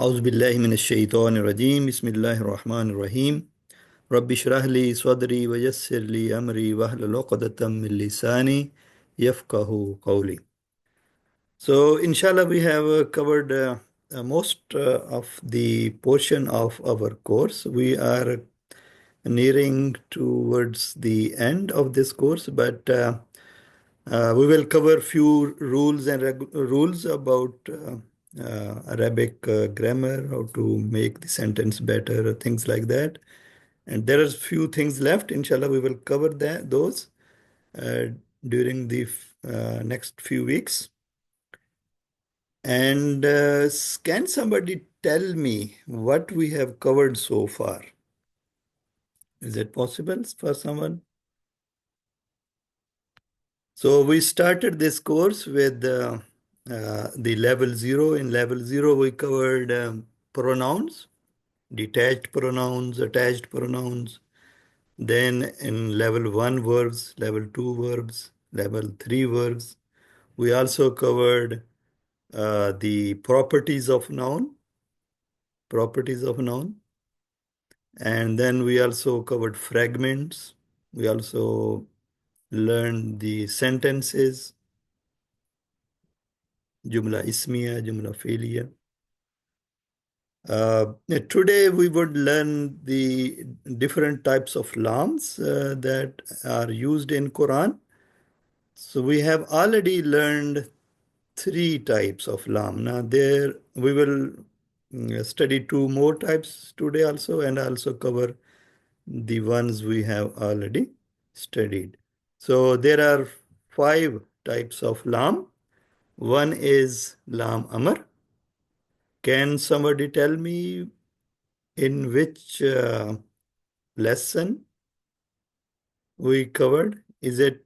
أعوذ بالله من الشيطان الرجيم بسم الله الرحمن الرحيم رب اشرح لي صدري ويسر لي أمري واحلل عقدة من لساني يفقه قولي. So inshallah we have covered most of the portion of our course. We are nearing towards the end of this course, but we will cover few rules and rules about Arabic grammar, how to make the sentence better, things like that. And there are few things left. Inshallah, we will cover those uh, during the next few weeks. And can somebody tell me what we have covered so far? Is it possible for someone? So we started this course with the level 0. In level 0, we covered pronouns, detached pronouns, attached pronouns. Then in level 1, verbs, level 2, verbs, level 3, verbs. We also covered the properties of noun, properties of noun. And then we also covered fragments. We also learned the sentences, jumla ismiya, jumla fi'liya. Today we would learn the different types of lams that are used in Quran. So we have already learned three types of lam. Now there we will study two more types today also, and also cover the ones we have already studied. So there are five types of lam. One is lam amr. Can somebody tell me in which lesson we covered? Is it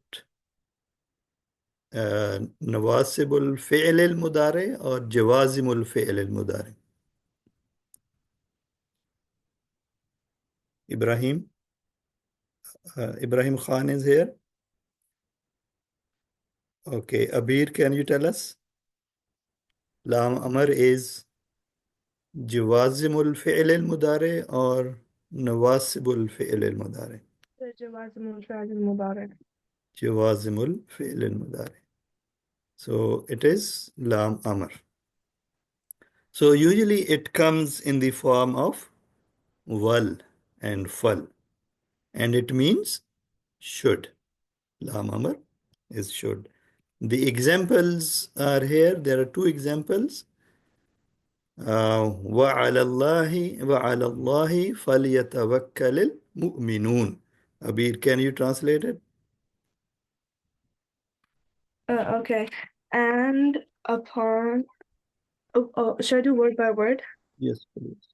nawasibul fi'l al-mudari or jawazimul fi'l al-mudari? Ibrahim? Ibrahim Khan is here. Okay, Abir, can you tell us? Lam Amr is jawazimul fi'l al-mudari or nawasibul fi'l al-mudari? جوازم الفعل المضارع. Jawazimul fi'l al-mudari. So it is Lam Amr. So usually it comes in the form of wal and fal, and it means should. Lam Amr is should. The examples are here. There are two examples. وعلى الله فليتوكل المؤمنون. Abir, can you translate it? Okay. And upon, should I do word by word? Yes, please.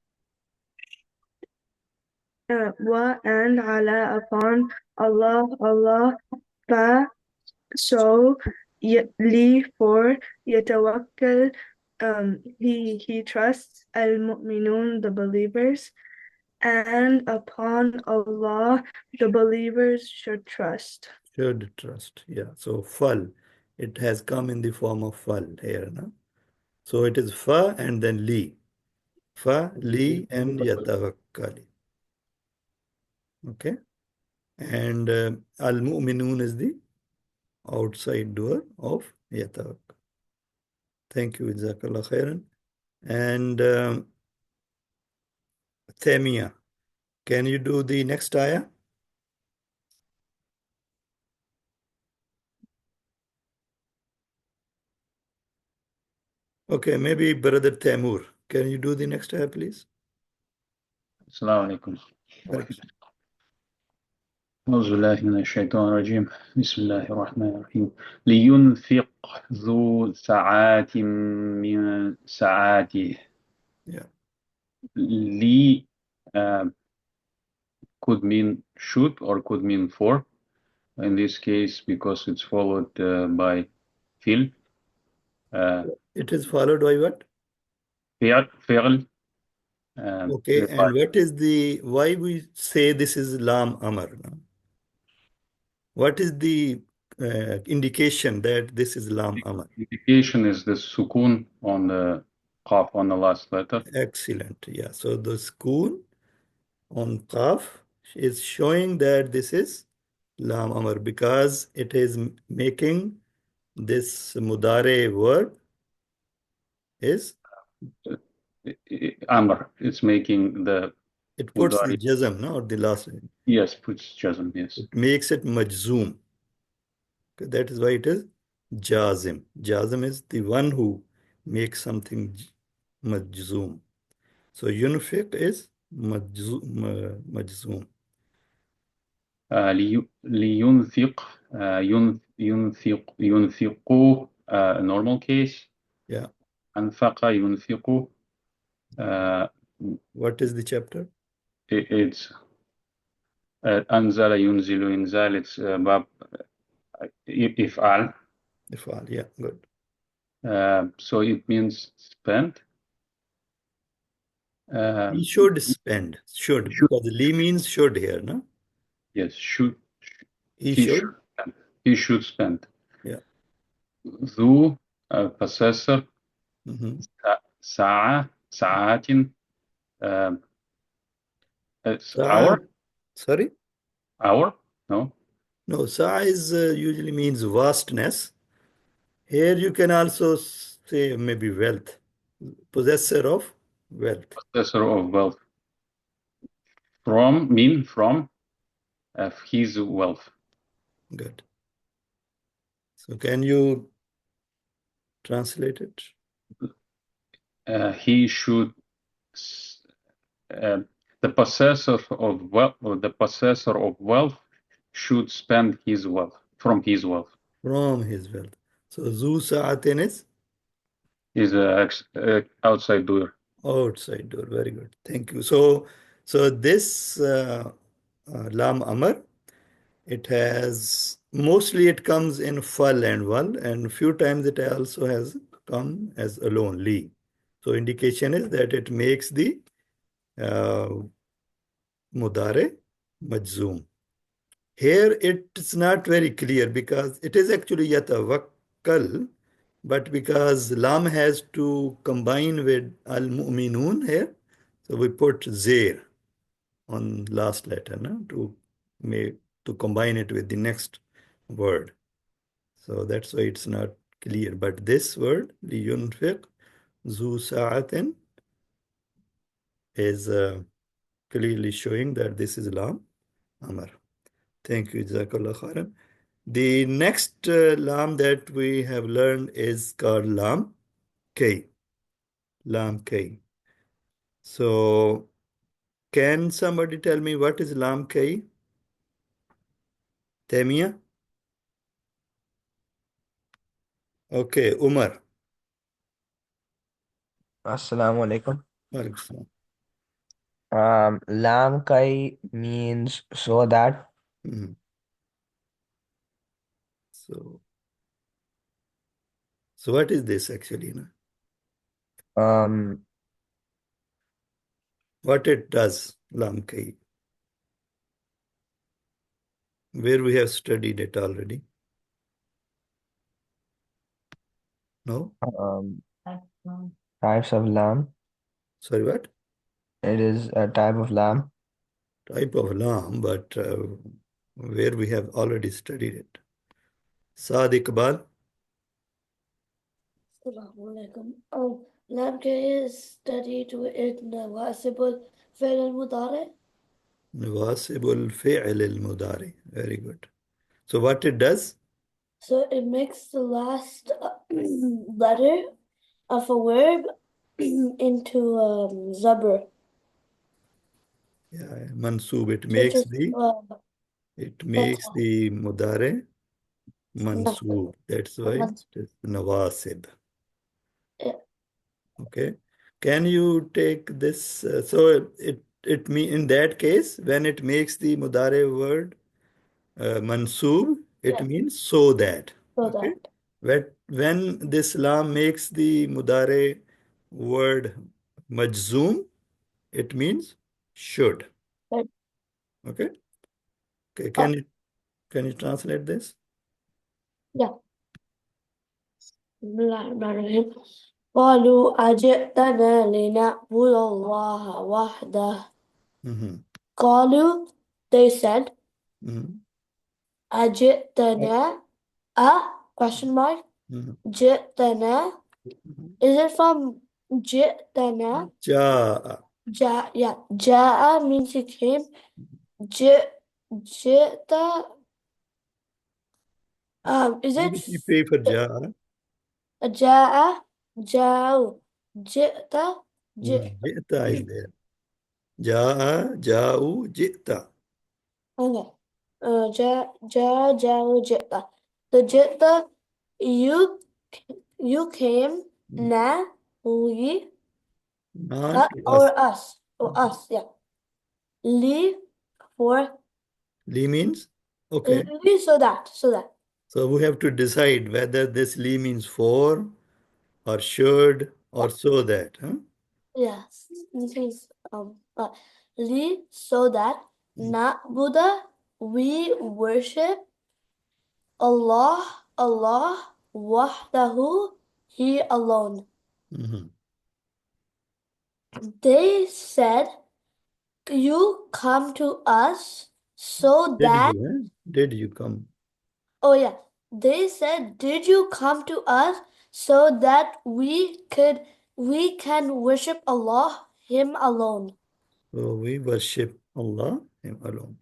And ala upon Allah, Allah, fa, so, li for, yatawakkal, he trusts, al-mu'minun, the believers, and upon Allah, the believers should trust. Should trust. Yeah. So fal. It has come in the form of fal here. No? So it is fa and then li. Fa, li, and yatawakkali. Okay. And al-mu'minun is the outside door of yatawakkal. Thank you, Jazakallah khairan. And Themia, can you do the next ayah? Okay, maybe Brother Tamur. Can you do the next ayah, please? السلام عليكم. أعوذ بالله من الشيطان الرجيم. بسم الله الرحمن الرحيم. لينفق ذو سعة من سعاته. Yeah. Li could mean should or could mean for. In this case, because it's followed by fil. It is followed by what? فعل. Okay, and what is why we say this is Lam Amar? No? What is the indication that this is Lam Amar? Indication is the sukun on the Qaf on the last letter. Excellent. Yeah. So the school on Qaf is showing that this is Lam Amr because it is making this Mudare word is Amr. It's making the it puts the Mudari. jazm, no, or the last. Yes, puts jazm, yes. It makes it majzoom. Okay, that is why it is jazim. Jazim is the one who makes something majzoom. So yunfiq is majzoom. لينفق ينفقوا normal case. Yeah. أنفق ينفق. What is the chapter? It's أنزل ينزل ينزل. It's باب إفعال. Ifal, yeah, good. So it means spend. He should spend. Should, because li means should here, no? Yes, should. He He should. should spend. He should spend. Yeah. ذو possessor. ساعة ساعات. Sa'a, Hour. sorry? Hour? No. No, sa'a is usually means vastness. Here you can also say maybe wealth. Possessor of wealth. Possessor of wealth. From his wealth. Good. So can you translate it? He should the possessor of wealth, or the possessor of wealth should spend his wealth from his wealth. From his wealth. So zu sa'atin is Is outside door. outside door. Very good. Thank you. So this lam amr, it has mostly it comes in fal and wal, and few times it also has come as alone li. So indication is that it makes the mudare majzoom. Here it's not very clear because it is actually yatawakkal, but because lam has to combine with al-mu'minun here, so we put zair on last letter, no? To combine it with the next word. So that's why it's not clear. But this word, liyunfiq zu sa'atin, is clearly showing that this is lam amr. Thank you, Jazakallah khairan. The next lam that we have learned is called lam K. Lam K. So, can somebody tell me what is lam K? Temia? Okay, Umar. Assalamu alaikum. Walaikum salam. Lam kai means so that. Mhm. So what is this actually? No? Um, What it does, lam K? Where we have studied it already? No? um, types of lamb. Sorry, what? It is a type of lamb. Type of lam, but where we have already studied it. Saad Iqbal. Assalamu alaikum. Lam K is studied in Wasibul Fail al Mudare. Nawasibul fi'l al-mudari. Very good. So what it does? So it makes the last letter of a verb into Zabr. Yeah, mansub. It So makes just the Fatha. mudare mansub. That's why it is nawasib. Yeah. Okay. Can you take this? So it mean in that case when it makes the mudare word mansub, it Yeah. means so that. So Okay. that. When this lam makes the mudare word majzoom, it means should. Right. Okay. Okay. Oh, Can you translate this? yeah. Bismillahirrahmanirrahim. قالوا أجئتنا لنعبد الله وحده. Mhm. قالوا, they said, Mhm. أجئتنا, question mark, Mhm. جئتنا, Mhm. is it from جئتنا? Jaa. Yeah, جاء means he came. جئت, is Maybe it you pay for jaa. جاء, جاء, جئت, Jita is there. Jaa, jau, jita. okay. جاء, جئت. The جئت, you came, na, we, Not us. or us, yeah. Li, for, Li means okay. li, so that. So we have to decide whether this li means for or should or so that. Huh? Yes, this is li, so that na Buddha, we worship Allah wahdahu, He alone. Mhm. They said, you come to us so Did that, you? Huh? Did you come? oh yeah, they said, did you come to us so that we can worship Allah, Him alone? So we worship Allah, Him alone.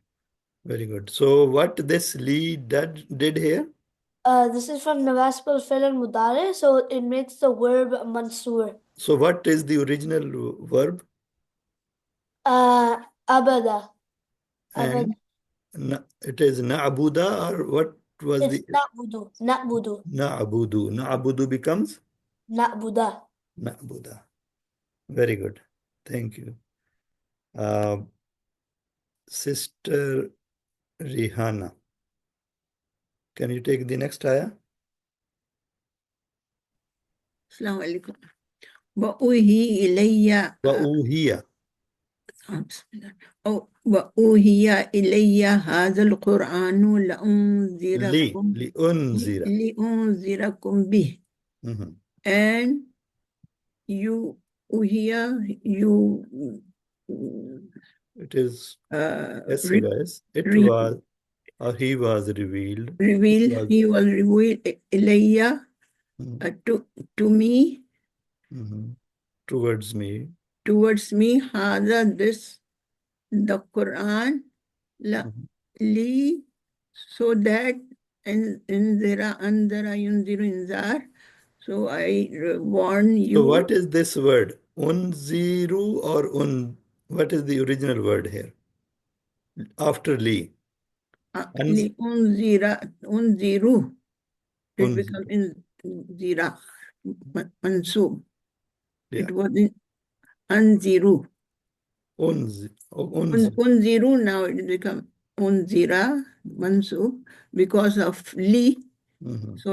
Very good. So what this li did here? This is from Nawasib al-Fil al-Mudari, so it makes the verb mansur. So what is the original verb? Abada. And it is na'buda, or what was It's the na'budu. na'budu? Na'budu becomes Na'buda. na'buda. Very good. Thank you. Uh, Sister Rihanna, can you take the next ayah? السلام عليكم وأوحي إلي وَأُوهِيَ. بسم الله وأوحي إلي هذا القرآن لأنذر. لأنذركم به Mhm. and you hear you It is yes, re- guys. It re- was or he was revealed. reveal he was revealed إلي Mhm. to me Mhm. Towards me. هذا this the Quran Mhm. li so that andara yunziru inzar. So I warn So you. what is this word? Unziru or what is the original word here? After li. Li unziru. It Unz. becomes in zira mansub. Yeah. It was in unziru. Unz. Unziru now it become unzira mansub because of li. Mhm. So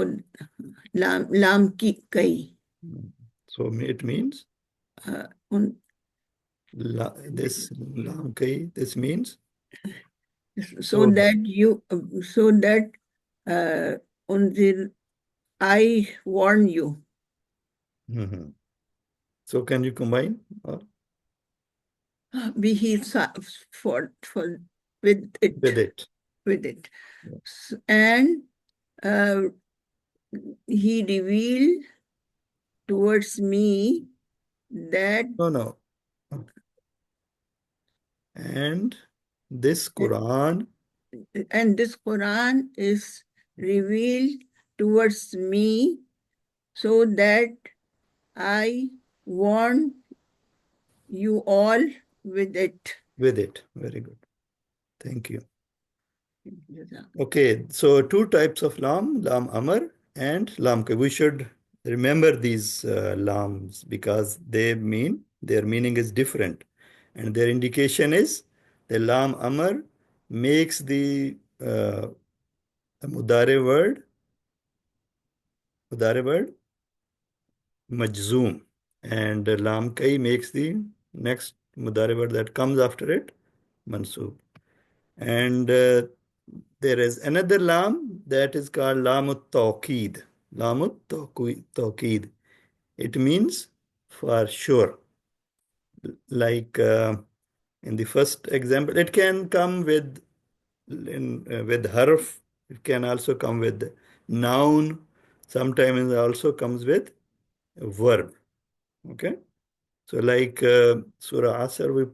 lam ki kai. So it means this lam kai. This means so that you unzir I warn you. Mhm. So can you combine? Be for with it. With it. With it. Yeah. And he revealed towards me that No. And this Quran this Quran is revealed towards me so that I warn you all with it. with it. Very good. Thank you. Okay, so two types of lam amr and lam kai. We should remember these lams because their meaning is different, and their indication is the lam amr makes the mudare word majzoom, and lam kai makes the next mudare word that comes after it mansoob. And there is another lam that is called lamut tawqid. Lamut tawqid. it means for sure. Like in the first example, it can come with harf. It can also come with noun. Sometimes it also comes with a verb. Okay. So like Surah Asr,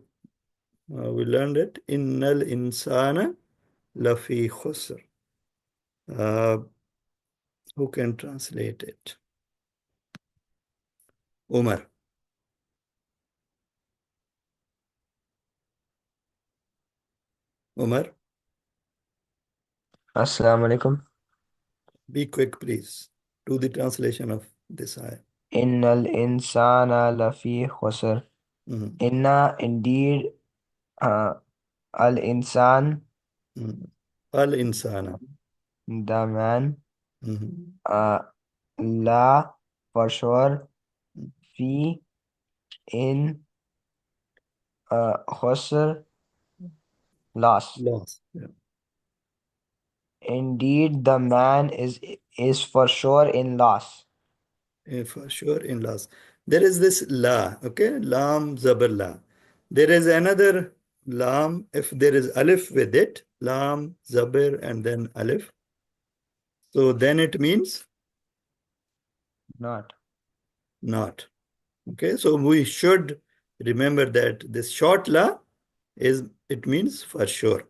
we learned it. Innal insana lafi khusr. Who can translate it? Umar. Umar, Assalamu alaikum. be quick, please. Do the translation of this ayah. Innal insana lafi khusr. Mhm. Inna, indeed, al insan, Mhm. Al insana. the man, Mhm. la, for sure, fi, in, khusr, loss. Loss. Yeah. Indeed, the man is for sure in loss. For sure in loss. There is this la, okay? Lam zabar la. There is another lam, if there is alif with it, lam, zabir, and then alif. So then it means Not. not. Okay, so we should remember that this short la it means for sure.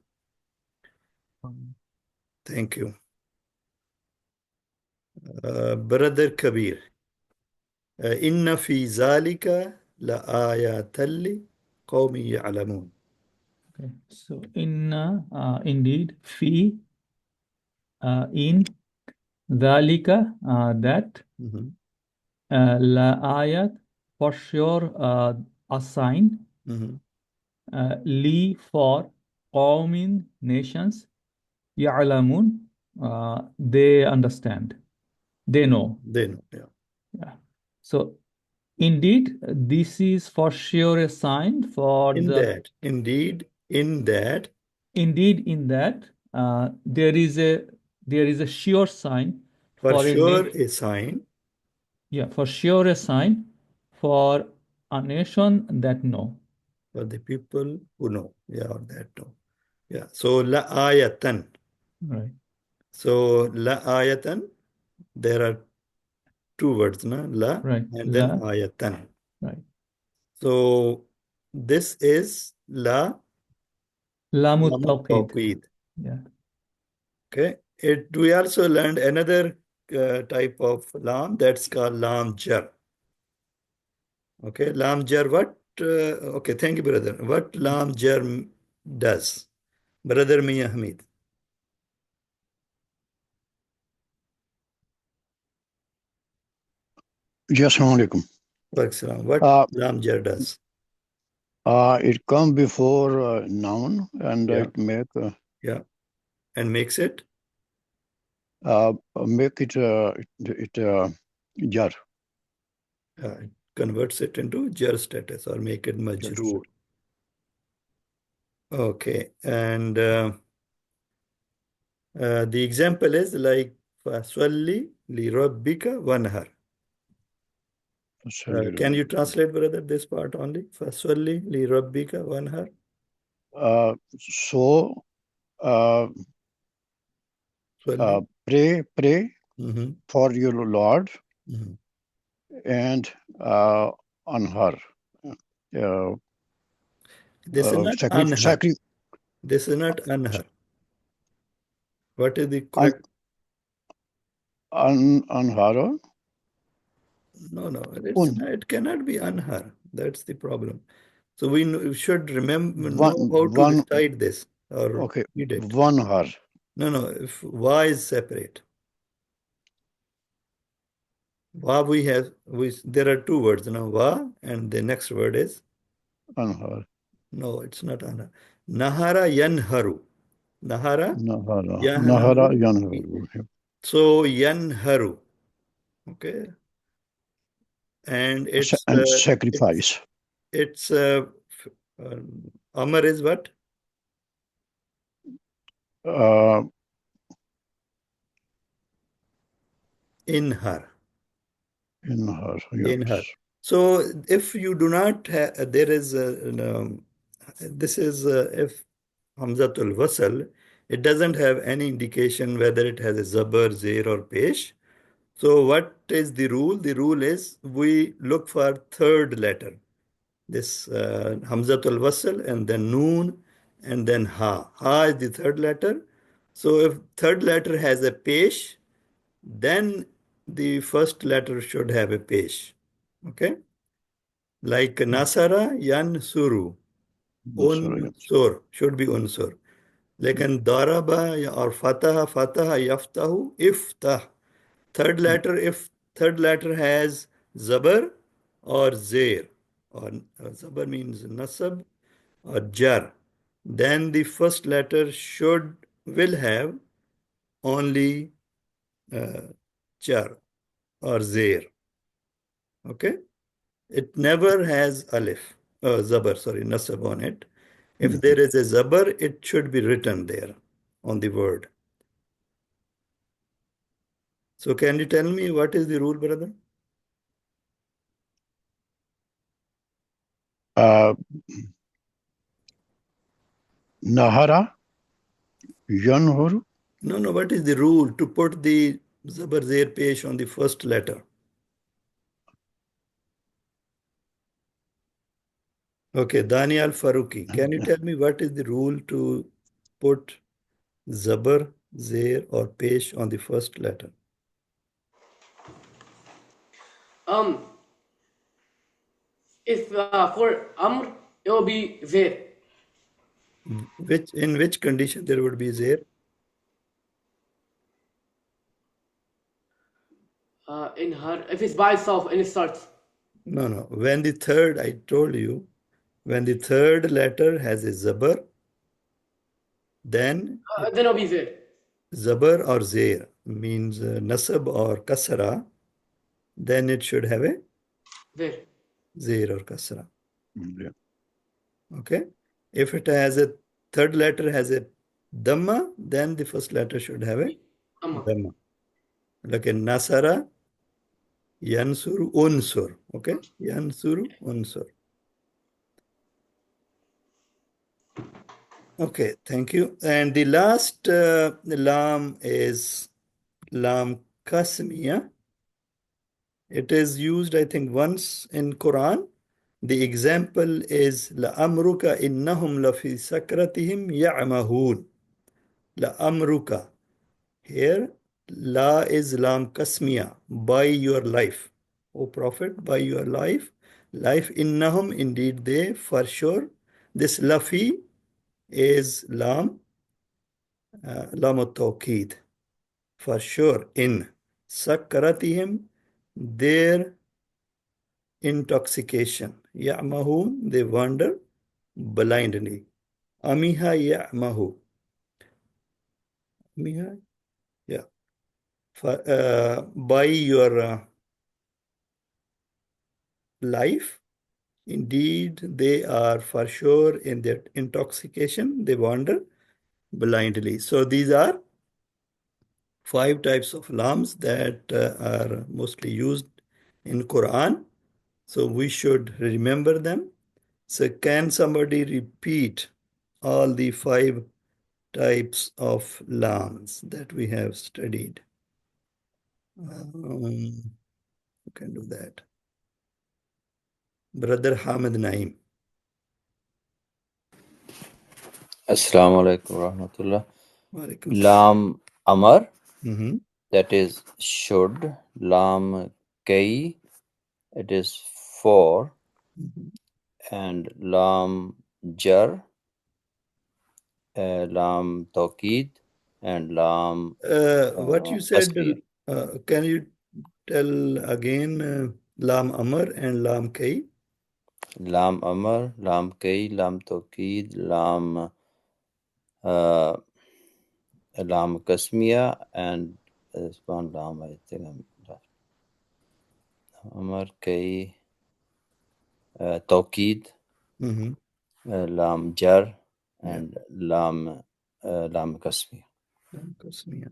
Thank you. Brother Kabir. Inna fi zalika la ayatalli qawmi ya'lamun. Okay. So indeed, fi, in, dhalika, that, Mhm. la ayat, for sure, a sign, Mhm. li, for, qawmin, nations, ya'lamun, they understand, they know. They know, yeah. Yeah. So indeed, this is for sure a sign for In the, that, indeed, in that, indeed, in that, there is a sure sign for for a sure nation. a sign Yeah, for sure a sign for a nation that know. for the people who know. Yeah, or that know. Yeah. So la ayatan. Right. So la ayatan, there are two words, na? La Right. and then La. ayatan. Right. So this is la Lamut lamut tawqid. tawqid. Yeah. Okay. We also learned another type of lam that's called lam jar. Okay, lam jar. What? Okay, thank you, brother. What lam jar does, brother Mia Hamid? Yes, Assalamu alaikum. What lam jar does? It come before noun and Yeah. it make Yeah, and makes it jar. it converts it into jar status or make it majroor. Okay, and the example is like فَصَلِّ لِرَبِّكَ وَانْهَرْ. Can you translate, brother, this part only? فَصَلِّ لِرَبِّكَ وَانْهَرْ. So pray Mhm. for your Lord Mhm. and on her. This is not anhar. Sacri This is not anhar. What is the on correct? her. No, Un. it cannot be anhar. That's the problem. So we should remember, know how to One. recite this or Okay, read it. one her. No, if wa is separate. Wa there are two words, wa, and the next word is? On her. No, it's not anhar. Nahara yanharu. Nahara Nahara yanharu. yanharu. So yanharu. Okay. And And sacrifice. it's Amar is what? In her. in her. In her. Yes. So if you do not have, there is this is if Hamzatul Wasal, it doesn't have any indication whether it has a Zabar, Zair or Pesh. So what is the rule? The rule is we look for third letter. This Hamzatul Wasal and then Noon and then Ha. Ha is the third letter. So if third letter has a Pesh, then the first letter should have a Pesh. Okay? Like Nasara, Yansuru. Sorry. Unsur should be unsur. Lekin daraba or fataha, fataha, yaftahu, iftah. Third letter, if third letter has zabar or zair, or zabar means nasab or jar, then the first letter will have only jar or zair. Okay? It never has alif, zabar, sorry, nasab on it. If there is a zabar, it should be written there on the word. So can you tell me what is the rule, brother? Nahara, Yanhur. No, what is the rule to put the zabar zair pesh on the first letter? Okay, Daniel Faruqi, can you tell me what is the rule to put zabar, zair or pesh on the first letter? If for Amr, it will be there. In which condition there would be zair? In her, if it's by itself and it starts. No. When the third, I told you, when the third letter has a zabar, then Then it'll be there. zabar or zair means nasab or kasra, then it should have a There. zair or kasra. Yeah. Okay. If it has a third letter has a dhamma, then the first letter should have a dhamma. Like in nasara, yansuru, unsur. Okay. Yansuru, unsur. Okay, thank you. And the last lam is lam kasmiya. It is used, I think, once in Quran. The example is لَأَمْرُكَ إِنَّهُمْ لَفِي سَكْرَتِهِمْ يَعْمَهُونَ. لَأَمْرُكَ. Here, La is lam kasmiya, by your life. O Prophet, by your life. Life innahum, indeed they, for sure. This lafi is lam al-tawqid, for sure, in sakratihim, their intoxication. Ya'mahun, they wander blindly. Amiha ya'mahu. Amiha, yeah. By your life, indeed they are for sure in their intoxication, they wander blindly. So these are 5 types of lams that are mostly used in Quran. So we should remember them. So can somebody repeat all the 5 types of lams that we have studied? Who can do that? Brother Hamid Naim. Assalamu alaikum warahmatullah. Walaikum Lam Amar, Mhm. that is should. Lam Kai, it is for. Mhm. And Lam Jar, Lam Tawqid, and Lam What you said, Qasmiya. can you tell again Lam Amar and Lam Kai? Lam Amar, Lam Kai, Lam Tawqid, Lam Qasmiya, and there's one Lam, I think I'm left. Amar, Kai, Tawqid, Mhm. Lam Jar, Yeah. and Lam Qasmiya. Lam Kasmiya.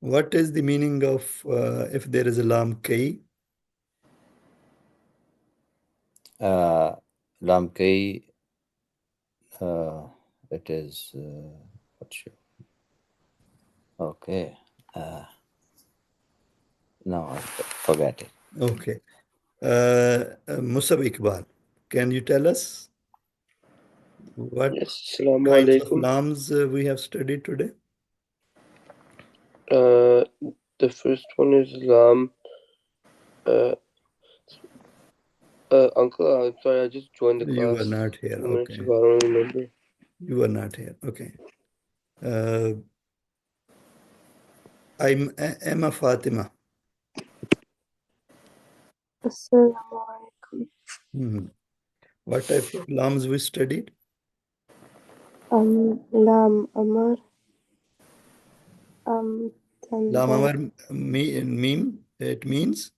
What is the meaning of if there is a Lam Kai? Lam Kai, it is, what's your, okay. No, I forgot it. Okay. Musab Iqbal, can you tell us what Yes, Assalamu kinds of alaikum. lams we have studied today? The first one is lam. Uncle, I'm sorry, I just joined the You were class not here. 2 minutes Okay. ago. I don't remember. You were not here. Okay. I'm Emma Fatima. Assalamu alaikum. Hmm. What types of lams we studied? Lam Amar, Lam Tanda, Amar meme, it means?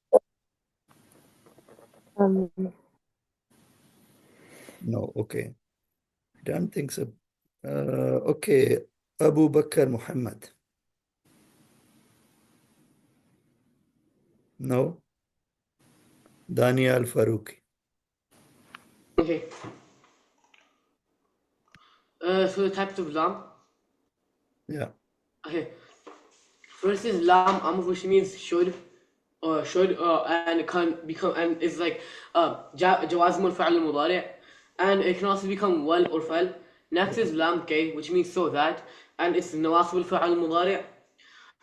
No, okay. Don't think so. Okay. Abu Bakr Muhammad. No. Daniel Farouki. Okay. So the types of lam. Yeah. Okay. First is lam amr, which means should, and it can become, and it's like jawazim al-fa'l al-mudari', and it can also become wal or fal. Next is lam kay, which means so that, and it's nawasib al-fa'l al-mudari'.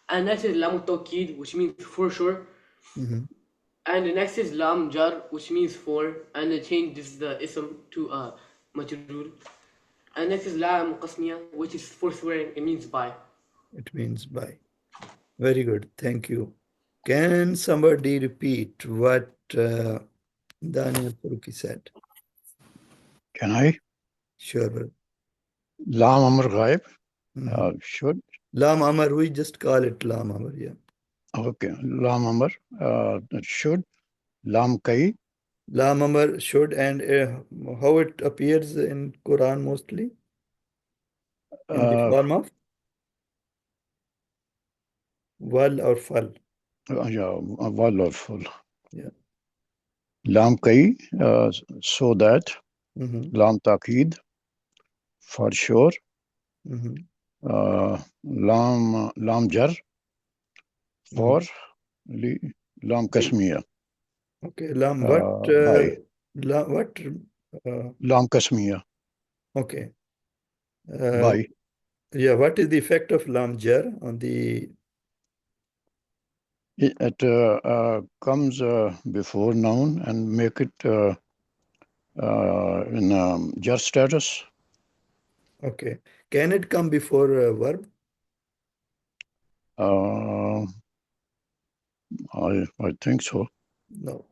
And next is lam al-tawkid, which means for sure. Mm-hmm. And the next is lam jar, which means for, and it changes the ism to majrur. And next is lam qasmiya, which is for swearing, it means by. It means by. Very good. Thank you. Can somebody repeat what Daniel Farouki said? Can I? Sure. Lam Amr Ghaib, Mhm. should. Lam Amar, we just call it Lam Amar, yeah. Okay. Lam Amr, should. Lam Kai, Lam Amar should, and how it appears in Quran mostly? In the form of wal or fal. yeah, wal or full. Yeah. Lam Kai, so that. Mm-hmm. Lam Takid, for sure. Mm-hmm. Lam Jar, for. Lam Kasmiya, Okay, Lam, what? by. What? Lam Kasmiya, Okay. by. Yeah, what is the effect of Lam Jar on the? It comes before noun and make it in jar status. Okay. Can it come before a verb? I think so. No.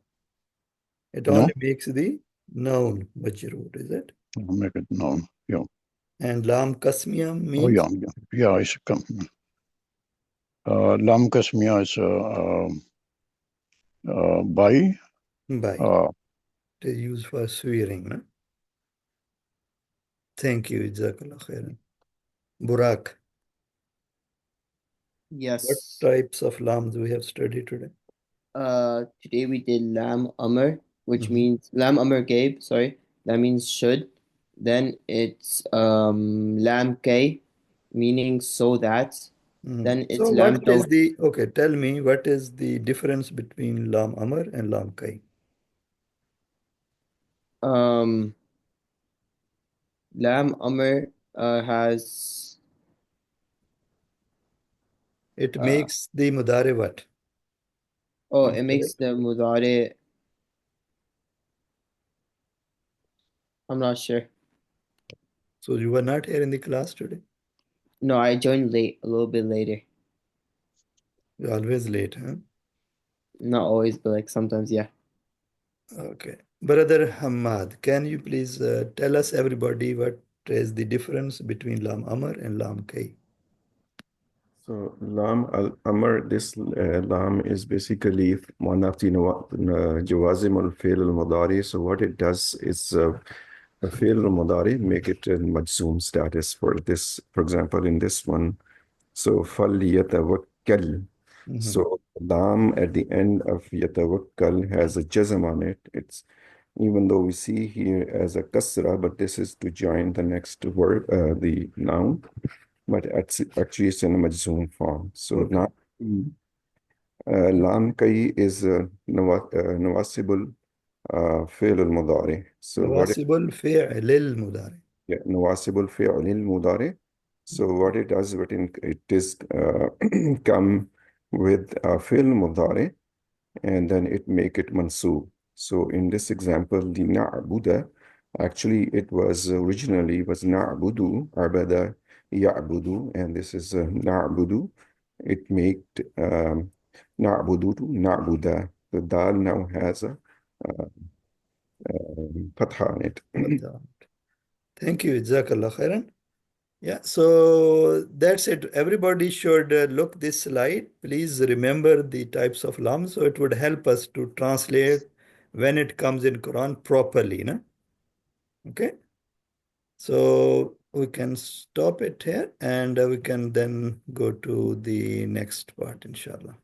It No? only makes the noun majroor, is it? Make it noun. Yeah. And Lam Kasmiya Oh, means? yeah. It's come. Lam Kasmiya is by. By. It is used for swearing, no? Thank you, Jazakallah khairan. Burak. Yes. What types of lams we have studied today? Today we did Lam Amr, which Mhm. means Lam Amr Gabe, sorry. That means should. Then it's Lam Kay, meaning so that. Then it's So Lam what is Taw. the, okay, tell me what is the difference between Lam Amr and Lam Kai? Lam Amr has It makes the mudare what? oh, it makes the mudare. I'm not sure. So you were not here in the class today? No, I joined late, a little bit later. You're always late, huh? Not always, but like sometimes, yeah. Okay. Brother Hamad, can you please tell us everybody what is the difference between Lam Amr and Lam Kai? So Lam al-Amr, this Lam is basically one of the Jawazim al-Fi'l al-Mudari. So what it does is a Fi'l al-Mudari, make it in Majzoom status for this, for example, in this one. So فَلْيَتَوَكَّلْ. So Lam at the end of Yatawakkal has a jazm on it. It's even though we see here as a kasra, but this is to join the next word, the noun, but actually it's in a majzoom form. So Okay. now, lam kai is nawasibul fi'l al-mudari. So what نواصب الفعل المضارع. nawasibul fi'l al-mudari. So what it does, it is come with a fi'l mudari, and then it make it mansub. So in this example, the na'buda, actually it was originally was na'budu, abada ya'budu, and this is na'budu. It made na'budu to na'buda. The dal now has a fatha on it. Thank you. Jazakallah khairan. Yeah, so that's it. Everybody should look this slide. Please remember the types of lam, so it would help us to translate when it comes in Quran properly, no? Okay. So we can stop it here and we can then go to the next part, inshallah.